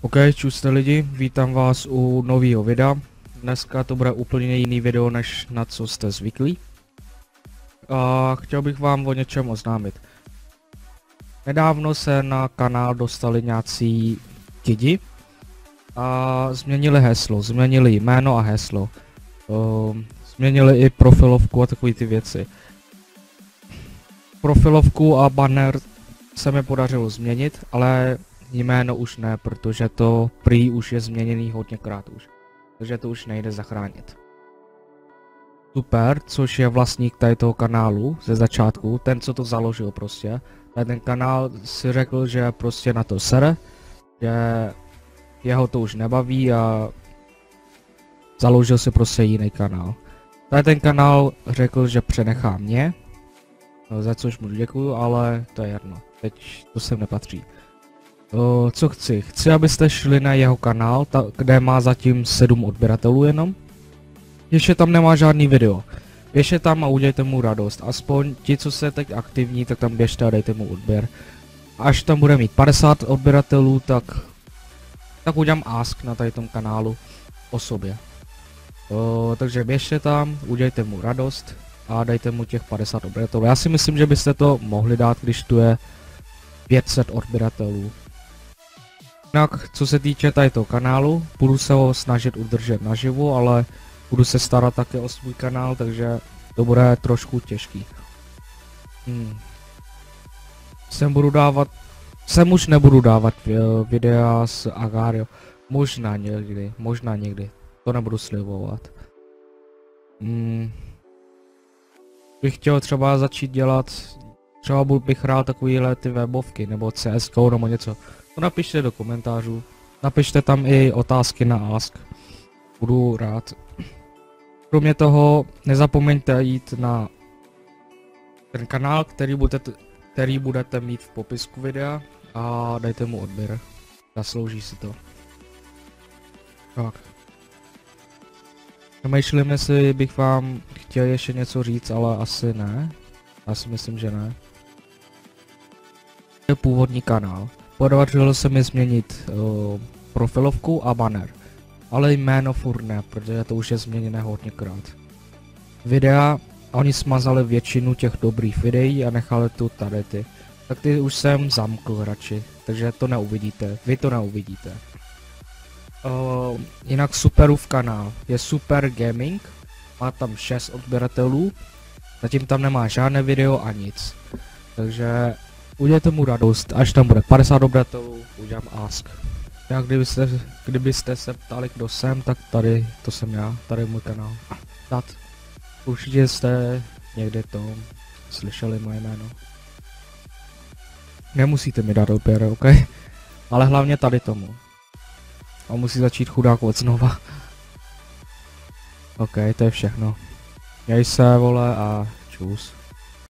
OK, čuste lidi, vítám vás u nového videa. Dneska to bude úplně jiný video, než na co jste zvyklí. A chtěl bych vám o něčem oznámit. Nedávno se na kanál dostali nějací kidi a změnili heslo, změnili jméno a heslo. Změnili i profilovku a takové ty věci. Profilovku a banner se mi podařilo změnit, ale jméno už ne, protože to prý už je změněný hodněkrát už. Takže to už nejde zachránit. Super, což je vlastník tady toho kanálu ze začátku, ten co to založil prostě. A ten kanál si řekl, že prostě na to sere, že jeho to už nebaví a založil si prostě jiný kanál. Tady ten kanál řekl, že přenechá mě, za což mu děkuju, ale to je jedno, teď to sem nepatří. Co chci? Chci, abyste šli na jeho kanál, kde má zatím 7 odběratelů jenom. Ještě tam nemá žádný video. Běžte tam a udělejte mu radost. Aspoň ti, co jste teď aktivní, tak tam běžte a dejte mu odběr. Až tam bude mít 50 odběratelů, tak udělám ask na tady tom kanálu o sobě. Takže běžte tam, udělejte mu radost a dejte mu těch 50 odběratelů. Já si myslím, že byste to mohli dát, když tu je 500 odběratelů. Jinak, co se týče tady toho kanálu, budu se ho snažit udržet naživu, ale budu se starat také o svůj kanál, takže to bude trošku těžký. Sem už nebudu dávat videa s Agario. Možná někdy. To nebudu slibovat. Bych chtěl třeba začít dělat, třeba bych hrál takovýhle ty webovky, nebo CS:GO nebo něco. To napište do komentářů. Napište tam i otázky na ask. Budu rád. Kromě toho nezapomeňte jít na ten kanál, který budete mít v popisku videa a dejte mu odběr. Zaslouží si to. Tak. Přemýšlím, jestli bych vám chtěl ještě něco říct, ale asi ne. Já si myslím, že ne. Je původní kanál. Podařilo se mi změnit profilovku a banner. Ale jméno furt ne, protože to už je změněné hodněkrát. Videa, oni smazali většinu těch dobrých videí a nechali tu tady ty. Tak ty už jsem zamkl radši, takže to neuvidíte, vy to neuvidíte. Jinak Superův kanál je Super Gaming, má tam 6 odběratelů, zatím tam nemá žádné video a nic. Takže udělejte mu radost, až tam bude 50 odběratelů, udělám ask. Jak kdybyste se ptali, kdo jsem, tak tady to jsem já, tady je můj kanál. Určitě jste někde to slyšeli moje jméno. Nemusíte mi dát odběr, OK? Ale hlavně tady tomu. A musí začít chudákovat znova. OK, to je všechno. Měj se, vole, a čus.